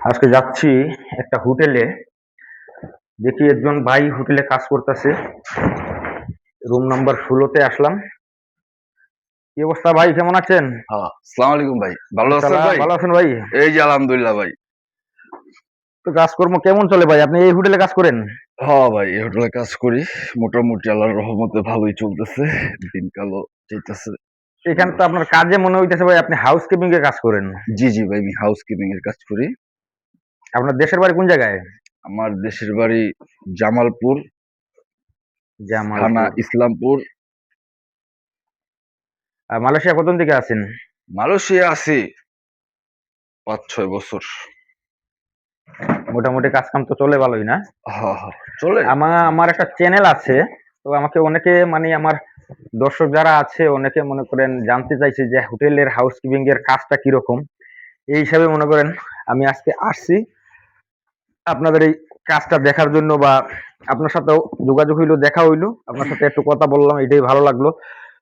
আজকে যাচ্ছি একটা হোটেলে। দেখি একজন ভাই হোটেলে কাজ করতেছে। রুম নাম্বার 16-তে আসলাম। কি অবস্থা ভাই, কেমন আছেন? হ্যাঁ, আসসালামু আলাইকুম ভাই। ভালো আছেন সালাম, ভাই? ভালো আছেন ভাই? এই যে আলহামদুলিল্লাহ ভাই। তো কাজকর্ম কেমন চলে ভাই? আপনি এই হোটেলে কাজ করেন? হ্যাঁ ভাই, এই হোটেলে কাজ করি। মোটামুটি আল্লাহর রহমতে ভালোই চলতেছে। দিনকালও যাইতেছে। এখানে তো সুন্দর। আপনার কাজে মনে হইতেছে ভাই আপনি হাউস কিপিং এ কাজ করেন। জি, জি ভাই, আমি হাউসকিপিং এর কাজ করি। আপনার দেশের বাড়ি কোন জায়গায়? আমার দেশের বাড়ি জামালপুর, থানা জামালপুর। ইসলামপুর। আর মালয়েশিয়া কতদিন থেকে আছেন? মালয়েশিয়া আছি ৫-৬ বছর। মোটামুটি কাজ কাম তো চলে ভালোই না? হ্যাঁ, হ্যাঁ, চলে। আমার একটা চ্যানেল আছে। তো আমাকে অনেকে মানে আমার দর্শক যারা আছে অনেকে মনে করেন জানতে চাইছে যে হোটেলের হাউসকিপিং এর কাজটা কিরকম। এই হিসাবে মনে করেন আমি আজকে আসছি আপনাদের এই কাজটা দেখার জন্য, বা আপনার সাথেও যোগাযোগ হইলো, দেখা হইলো, আপনার সাথে একটু কথা বললাম, এটাই ভালো লাগলো।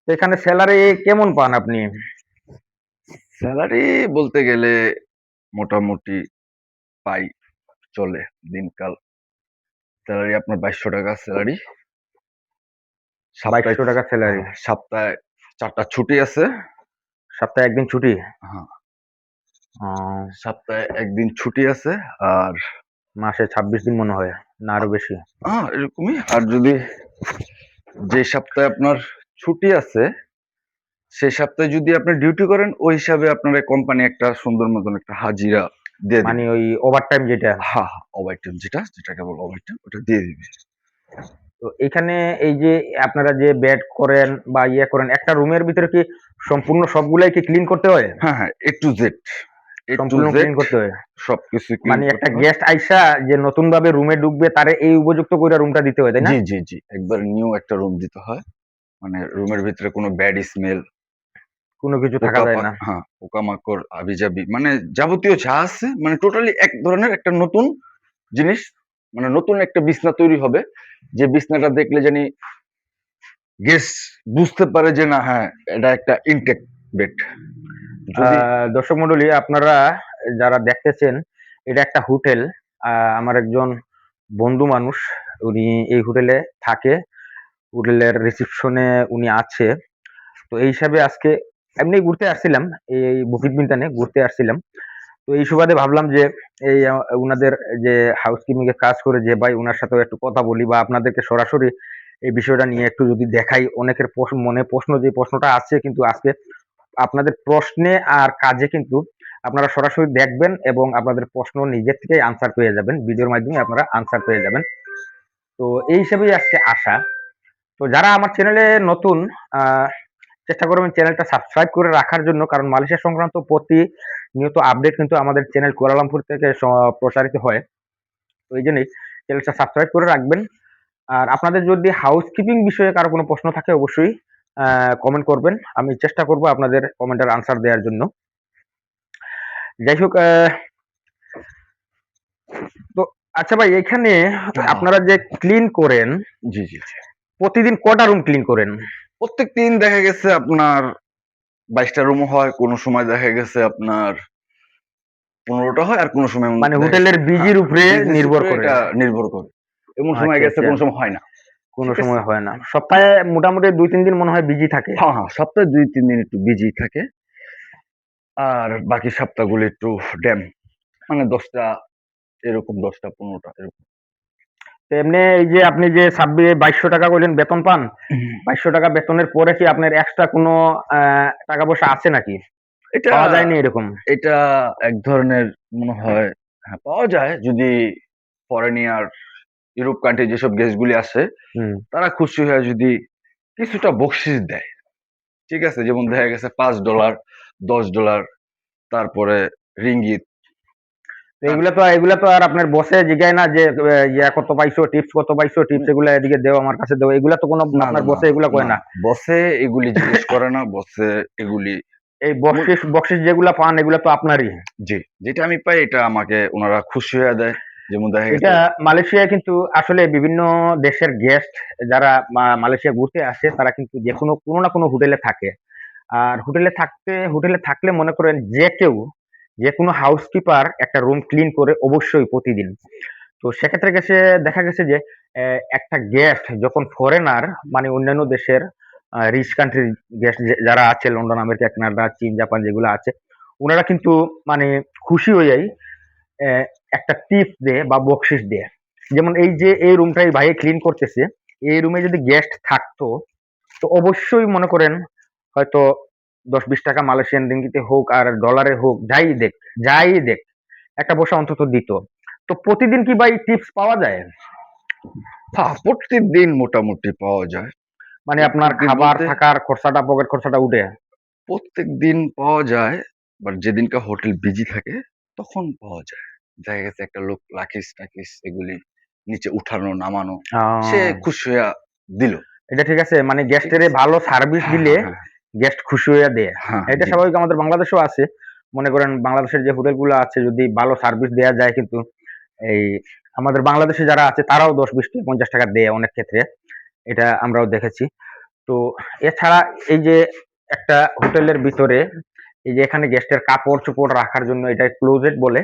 তো এখানে স্যালারি কেমন পান আপনি? স্যালারি বলতে গেলে মোটামুটি পাই, চলে দিনকাল। স্যালারি আপনার ২২০০ টাকা স্যালারি। সপ্তাহে 2200 টাকা স্যালারি? সপ্তাহে ৪ টা ছুটি আছে। সপ্তাহে একদিন ছুটি? হ্যাঁ, আহ, সপ্তাহে ১ দিন ছুটি আছে। আর মাসে 26 দিন মনে হয়, না আরো বেশি? এরকমই। আর যদি যে সপ্তাহে আপনার ছুটি আছে, সে সপ্তাহে যদি আপনি ডিউটি করেন, ওই হিসাবে আপনার কোম্পানি একটা সুন্দর মতন একটা হাজিরা দিয়ে মানে দিবে। ওই ওভার টাইম যেটা? হ্যাঁ, হ্যাঁ, ওভারটাইম যেটাকে বলে ওভারটাইম, ওটা দিয়ে দিবে। তো এখানে এই যে আপনারা যে বেড করেন বা ইয়ে করেন, একটা রুমের ভিতরে কি সম্পূর্ণ সবগুলাই কি ক্লিন করতে হয়? হ্যাঁ, হ্যাঁ, A to Z, A to সম্পূর্ণ Z ক্লিন করতে হয়? সবকিছু ক্লিন মানে একটা করতে হয়। গেস্ট আইসা যে নতুন ভাবে রুমে ঢুকবে তারে এই উপযুক্ত করে রুমটা দিতে হয়, তাই না? জি, জি, জি। একবার নিউ একটা রুম দিতে হয়। মানে রুমের ভিতরে কোনো ব্যাড স্মেল, কোনো কিছু থাকা যায় না? পোকামাকড়, হাবিজাবি মানে যাবতীয় যা আছে, মানে টোটালি এক ধরনের একটা নতুন জিনিস, মানে নতুন একটা বিছনা তৈরি হবে। যে বিছনাটা দেখলে জানি গেস্ট বুঝতে পারে যে না, হ্যাঁ, এটা একটা ইনটেক বেড। যদি দর্শক মন্ডলী, আপনারা যারা দেখতেছেন, এটা একটা হোটেল। আমার একজন বন্ধু মানুষ, উনি এই হোটেলে থাকে, হোটেলের রিসিপশনে উনি আছে। তো এই হিসাবে আজকে এমনি ঘুরতে আসছিলাম, এই বুকিট বিন্তানে ঘুরতে আসছিলাম। তো এই সুবাদে ভাবলাম যে এই উনাদের যে হাউসকিপিং এর কাজ করে যে ভাই, উনার সাথেও একটু কথা বলি, বা আপনাদেরকে সরাসরি এই বিষয়টা নিয়ে একটু যদি দেখাই। অনেকের মনে প্রশ্ন, যে প্রশ্নটা আছে কিন্তু আজকে আপনাদের প্রশ্নে আর কাজে কিন্তু আপনারা সরাসরি দেখবেন এবং আপনাদের প্রশ্ন নিজের থেকেই আনসার পেয়ে যাবেন, ভিডিওর মাধ্যমে আপনারা আনসার পেয়ে যাবেন। তো এই হিসেবেই আজকে আসা। তো যারা আমার চ্যানেলে নতুন, আহ, চেষ্টা করবেন চ্যানেলটা সাবস্ক্রাইব করে রাখার জন্য, কারণ মালয়েশিয়া সংক্রান্ত প্রতিনিয়ত আপডেট কিন্তু আমাদের চ্যানেল কুয়ালালামপুর থেকে প্রচারিত হয়। তো এই জন্যই চ্যানেলটা সাবস্ক্রাইব করে রাখবেন। আর আপনাদের যদি হাউসকিপিং বিষয়ে কারো কোনো প্রশ্ন থাকে অবশ্যই কমেন্ট করবেন, আমি চেষ্টা করব আপনাদের কমেন্টের আনসার দেওয়ার জন্য। যাই হোক, তো আচ্ছা ভাই, এখানে হ্যাঁ, আপনারা যে ক্লিন করেন, জি, জি, জি। প্রতিদিন কটা রুম ক্লিন করেন? প্রত্যেকদিন দেখা গেছে আপনার ২২ টা রুমও হয়, কোনো সময় দেখা গেছে আপনার ১৫ টা হয়, আর কোনো সময় মানে দেখা গেছে হোটেলের বিজির উপরে বিজনেস নির্ভর উপরে করে? এটা নির্ভর করে। এমন সময় আচ্ছা গেছে, আচ্ছা, কোনো সময় হয় না। কোনো ঠিক আছে? সময় হয় না, সপ্তাহে মোটামুটি 2-3 দিন মনে হয় বিজি থাকে? হ্যাঁ, হ্যাঁ, সপ্তাহে ২-৩ দিন একটু বিজি থাকে। আর বাকি সপ্তাহগুলো একটু ড্যাম, মানে ১০ টা এরকম, ১০ টা ১৫ টা এরকম। তো এমনি এই যে আপনি যে 2200 টাকা করলেন বেতন পান, 2200 টাকা বেতনের পরে কি আপনার এক্সট্রা কোনো টাকা পয়সা আছে নাকি? এটা পাওয়া যায়নি এরকম? এটা এক ধরনের মনে হয়, হ্যাঁ, পাওয়া যায় যদি ফরেনিয়ার, ইউরোপ কান্ট্রি যেসব গেস্ট গুলি আসে, হুম। তারা খুশি হয়ে যদি কিছুটা বকশিশ দেয়। ঠিক আছে? যেমন দেখা গেছে $৫, $১০, তারপরে রিঙ্গিত। তো তার এগুলা তো আর আপনার বসে জিগায় না যে ইয়া কত পাইছো, টিপস কত পাইছো, টিপস এগুলা এদিকে দেও, আমার কাছে দেও, এগুলা তো কোনো না, না, আপনার না, বসে এগুলা না, কয় না? না। বসে এগুলি জিজ্ঞেস করে না। বসে এগুলি এই মূল বকশিস বকশিস যেগুলা পান এগুলা তো আপনারই। জি, যেটা আমি পাই এটা আমাকে উনারা খুশি হয়ে দেয়। যেমন দেখা এটা গেছে মালয়েশিয়ায় কিন্তু আসলে বিভিন্ন দেশের গেস্ট যারা মালয়েশিয়া ঘুরতে আসে তারা কিন্তু যে কোনো না কোনো হোটেলে থাকে। আর হোটেলে থাকলে মনে করেন যে কেউ যে কোনো হাউসকিপার একটা রুম ক্লিন করে অবশ্যই প্রতিদিন। তো সেক্ষেত্রে দেখা গেছে যে একটা গেস্ট যখন ফরেনার, মানে অন্যান্য দেশের রিচ কান্ট্রির গেস্ট যারা আছে, লন্ডন, আমেরিকা, কানাডা, চীন, জাপান যেগুলো আছে, ওনারা কিন্তু মানে খুশি হয়ে যায় একটা টিপস দেয় বা বকশিস দেয়। যেমন এই যে এই রুমটাই ভাই ক্লিন করতেছে, এই রুমে যদি গেস্ট থাকতো তো অবশ্যই মনে করেন হয়তো 10-20 টাকা মালয়েশিয়ান রিঙ্গিতে হোক আর ডলারে হোক, যাই দেখ একটা পয়সা অন্তত দিত। তো প্রতিদিন কি ভাই টিপস পাওয়া যায়? হ্যাঁ, প্রত্যেকদিন মোটামুটি পাওয়া যায়। মানে আপনার প্রত্যেকদিন খাবার বলতে থাকার খরচাটা, পকেট খরচাটা উঠে? প্রত্যেকদিন পাওয়া যায়। বাট যেদিনকে হোটেল বিজি থাকে তখন পাওয়া যায়। দেখা গেছে একটা লোক লাকিস-টাকিস এগুলি নিচে উঠানো, নামানো। সে আহ, খুশি হইয়া দিল। এটা ঠিক আছে, মানে ঠিক গেস্টের আছে? ভালো সার্ভিস হ্যাঁ, দিলে হ্যাঁ, হ্যাঁ। গেস্ট খুশি হয়ে দেয়। হ্যাঁ, এটা জি। স্বাভাবিক, আমাদের বাংলাদেশেও আছে। মনে করেন বাংলাদেশের যে হোটেলগুলো আছে, যদি ভালো সার্ভিস দেয়া যায় কিন্তু এই আমাদের বাংলাদেশে যারা আছে তারাও 10, 20, 50 টাকা দেয় অনেক ক্ষেত্রে। এটা আমরাও দেখেছি। তো এছাড়া এই যে একটা হোটেলের ভিতরে এই যে এখানে গেস্টের কাপড় চোপড় রাখার জন্য, এটা ক্লোজেট বলে,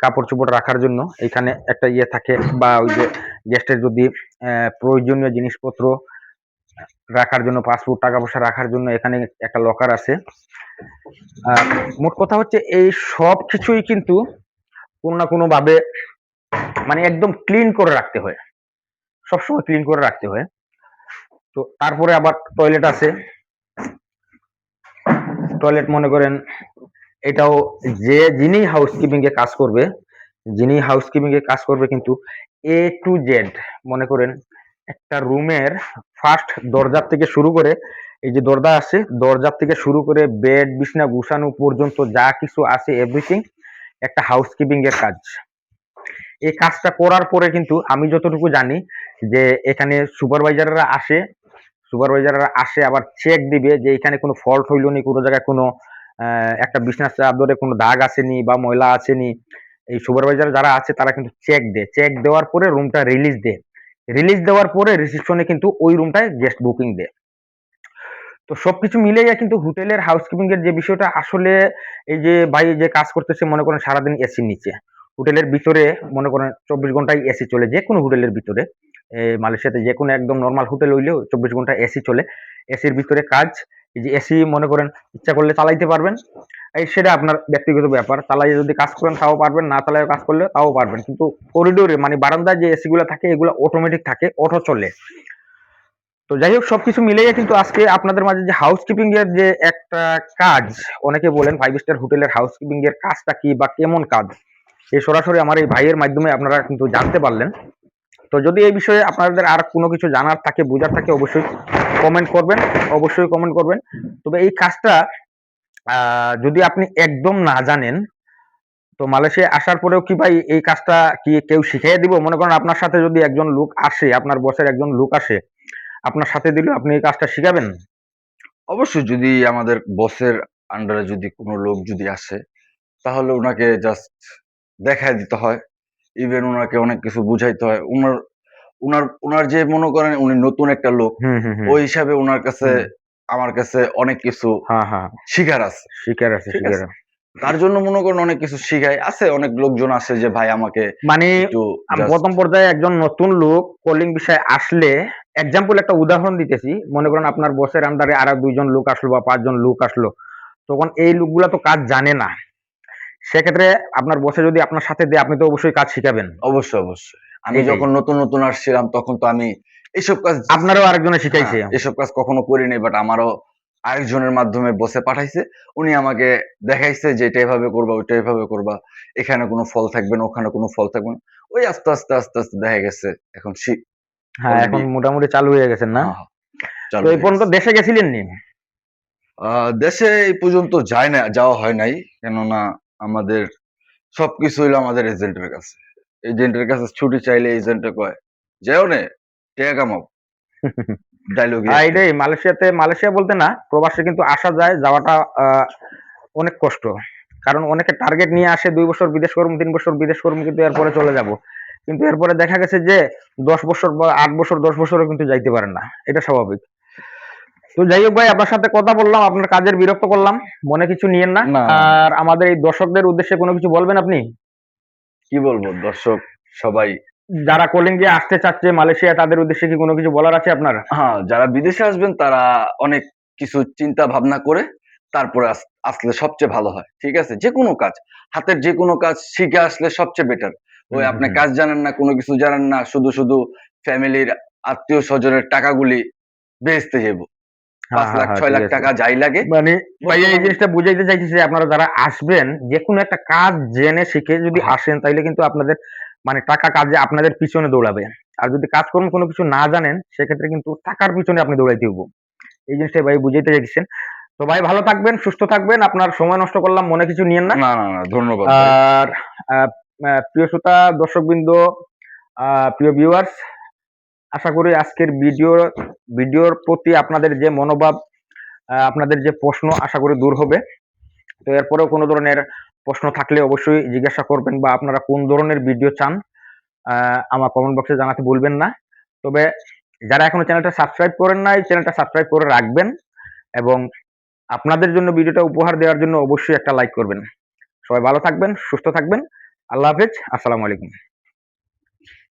কাপড় চোপড় রাখার জন্য এখানে একটা ইয়ে থাকে, বা ওই যে গেস্টের যদি প্রয়োজনীয় জিনিসপত্র রাখার জন্য, পাসপোর্ট, টাকা পয়সা রাখার জন্য এখানে একটা লকার আছে। আর মোট কথা হচ্ছে এই সব কিছুই কিন্তু কোনো না কোনো ভাবে মানে একদম ক্লিন করে রাখতে হয়, সবসময় ক্লিন করে রাখতে হয়। তো তারপরে আবার টয়লেট আছে। টয়লেট মনে করেন এটাও, যিনি হাউসকিপিং এ কাজ করবে, কিন্তু A to Z, মনে করেন একটা রুমের ফার্স্ট দরজার থেকে শুরু করে, এই যে দরজা আছে, দরজার থেকে শুরু করে বেড, বিছনা গুছানো পর্যন্ত যা কিছু আছে এভরিথিং একটা হাউসকিপিং এর কাজ। এই কাজটা করার পরে কিন্তু আমি যতটুকু জানি যে এখানে সুপারভাইজাররা আসে আবার চেক দিবে যে এখানে কোনো ফল্ট হইল নি, কোনো জায়গায় কোনো একটা বিছনার চাদরে কোনো দাগ আসেনি বা ময়লা আসেনি। এই সুপারভাইজার যারা আছে তারা কিন্তু চেক দেওয়ার পরে রুমটা রিলিজ দেওয়ার পরে রিসিপশনে কিন্তু ওই রুমটায় গেস্ট বুকিং দেয়। তো সবকিছু মিলেই কিন্তু হোটেলের হাউসকিপিং এর যে বিষয়টা আসলে, এই যে ভাই যে কাজ করতেছে মনে করেন সারাদিন এসির নিচে, হোটেলের ভিতরে মনে করেন 24 ঘন্টাই এসি চলে, যে কোনো হোটেলের ভিতরে। মালয়েশিয়াতে যে কোনো একদম নর্মাল হোটেল হইলেও 24 ঘন্টা এসি চলে। এসির ভিতরে কাজ, এই যে এসি মনে করেন ইচ্ছা করলে চালাইতে পারবেন, এই সেটা আপনার ব্যক্তিগত ব্যাপার। চালাইয়ে যদি কাজ করেন তাও পারবেন, না চালাইয়ে কাজ করলে তাও পারবেন। কিন্তু করিডোরে মানে বারান্দায় যে এসি গুলো থাকে এগুলো অটোমেটিক থাকে, অটো চলে। তো যাই হোক, সবকিছু মিলিয়ে কিন্তু আজকে আপনাদের মাঝে যে হাউসকিপিং এর যে একটা কাজ, অনেকে বলেন 5 স্টার হোটেলের হাউসকিপিং এর কাজটা কি বা কেমন কাজ, এই সরাসরি আমার এই ভাইয়ের মাধ্যমে আপনারা কিন্তু জানতে পারলেন। তো যদি এই বিষয়ে আপনাদের আর কোনো কিছু জানার থাকে, বোঝার থাকে, অবশ্যই কমেন্ট করবেন। তবে এই কাজটা যদি আপনি একদম না জানেন, তো মালয়েশিয়া আসার পরেও কি ভাই এই কাজটা কি কেউ শিখিয়ে দিব? মনে করেন আপনার সাথে যদি একজন লোক আসে, আপনার বসের একজন লোক আসে আপনার সাথে দিল, আপনি এই কাজটা শিখাবেন? অবশ্যই যদি আমাদের বসের আন্ডারে যদি কোনো লোক যদি আসে, তাহলে উনাকে জাস্ট দেখায় দিতে হয়। ইভেন উনাকে অনেক কিছু বুঝাইতে হয়। উনার যে মনে করেন উনি নতুন একটা লোক, হুম, হুম, হুম, ওই হিসাবে উনার কাছে হুম। আমার কাছে অনেক কিছু হ্যাঁ, হ্যাঁ। শিখার আছে। শিকার আছে, ঠিক শিকার আছে? আছে। তার জন্য মনে করেন অনেক কিছু শিখাই। আছে অনেক লোকজন আছে যে ভাই আমাকে মানে একটু জাস্ট ১ম পর্যায়ে একজন নতুন লোক কলিং বিষয়ে আসলে, এক্সাম্পল একটা উদাহরণ দিতেছি। মনে করেন আপনার বসের আন্ডারে আরো ২ জন লোক আসলো বা ৫ জন লোক আসলো। তখন এই লোকগুলা তো কাজ জানে না। সেক্ষেত্রে আপনার বসে যদি আপনার সাথে দেয়, আপনি তো অবশ্যই কাজ শিখাবেন। অবশ্যই। আমি এইটাই। যখন নতুন আসছিলাম তখন তো আমি এসব কাজ আপনারও আরেকজনে হ্যাঁ, শিখাইছে। এসব কাজ কখনো করি নাই। বাট আমারও আরেকজনের মাধ্যমে বসে পাঠাইছে। উনি আমাকে দেখাইছে যে এটা এভাবে করবা, ওইটা এভাবে করবা। এখানে কোনো ফল থাকবে না, ওখানে কোনো ফল থাকবে না। ওই আস্তে আস্তে দেখা গেছে এখন হ্যাঁ, এখন অলরেডি মোটামুটি চালু হয়ে গেছেন না? হ্যাঁ, হ্যাঁ, তো চালু এই হয়ে পর্যন্ত গেছে। দেশে গেছিলেন নি? দেশে এই পর্যন্ত যাওয়া হয় নাই। কেননা আমাদের সবকিছু হইলো আমাদের এজেন্টের কাছে। এজেন্টের কাছে ছুটি চাইলে এজেন্টে কয়, "যাইও নে, টেকা কামাও।" ডায়লগই একটাই। এটাই, মালয়েশিয়া বলতে না, প্রবাসে কিন্তু আসা যায়, যাওয়াটা অনেক কষ্ট। কারণ অনেকে টার্গেট নিয়ে আসে ২ বছর বিদেশ করবো, ৩ বছর বিদেশ করবো, কিন্তু এরপরে চলে যাব। কিন্তু এরপরে দেখা গেছে যে ১০ বছর বা ৮ বছর, ১০ বছরও কিন্তু যাইতে পারেন না। এটা স্বাভাবিক। তো যাই হোক ভাই, আপনার সাথে কথা বললাম, আপনার কাজের বিরক্ত করলাম, মনে কিছু নিয়েন না। না, আর আমাদের এই দর্শকদের উদ্দেশ্যে কোনো কিছু বলবেন আপনি, কি বলবো, দর্শক সবাই, যারা কলিঙ্গে আসতে চাচ্ছে মালয়েশিয়া, তাদের উদ্দেশ্যে কি কোনো কিছু বলার আছে আপনার? হ্যাঁ, যারা বিদেশে আসবেন তারা অনেক কিছু চিন্তা ভাবনা করে তারপরে আসলে সবচেয়ে ভালো হয়। ঠিক আছে? যেকোনো কাজ, হাতের যেকোনো কাজ শিখে আসলে সবচেয়ে বেটার। ওই হুম, হুম, আপনি হুম। কাজ জানেন না, কোনো কিছু জানেন না, শুধু ফ্যামিলির আত্মীয়-স্বজনের টাকাগুলি বেহেস্তে যাবো। হ্যাঁ, ৫ হ্যাঁ, লাখ হ্যাঁ, ৬ ঠিক লাখ আছে। টাকা যাই লাগে মানে ভাইয়া এই বর্তমান, জিনিসটা বুঝাইতে চাইতেছি যে আপনারা যারা আসবেন, যেকোনো একটা কাজ জেনে শিখে যদি হ্যাঁ, আসেন, তাইলে কিন্তু আপনাদের মানে টাকা কাজে আপনাদের পিছনে দৌড়াবে। আর যদি কাজকর্ম কোনো কিছু না জানেন, সেক্ষেত্রে কিন্তু টাকার পিছনে আপনি দৌড়াইতে হইব। এই জিনিসটাই ভাই বুঝাইতে চাইতেছেন। তো ভাই ভালো থাকবেন, সুস্থ থাকবেন। আপনার সময় নষ্ট করলাম, মনে কিছু নিয়েন না। না, ধন্যবাদ ভাই। আর আ প্রিয় শ্রোতা, দর্শকবৃন্দ, প্রিয় ভিউয়ার্স, আশা করি আজকের ভিডিওর প্রতি আপনাদের যে মনোভাব, আপনাদের যে প্রশ্ন, আশা করি দূর হবে। তো এরপরেও কোনো ধরনের প্রশ্ন থাকলে অবশ্যই জিজ্ঞাসা করবেন, বা আপনারা কোন ধরনের ভিডিও চান আমার কমেন্ট বক্সে জানাতে ভুলবেন না। তবে যারা এখনো চ্যানেলটা সাবস্ক্রাইব করেন নাই, চ্যানেলটা সাবস্ক্রাইব করে রাখবেন, এবং আপনাদের জন্য ভিডিওটা উপহার দেওয়ার জন্য অবশ্যই একটা লাইক করবেন। সবাই ভালো থাকবেন, সুস্থ থাকবেন। আল্লাহ হাফেজ। আসসালামু আলাইকুম।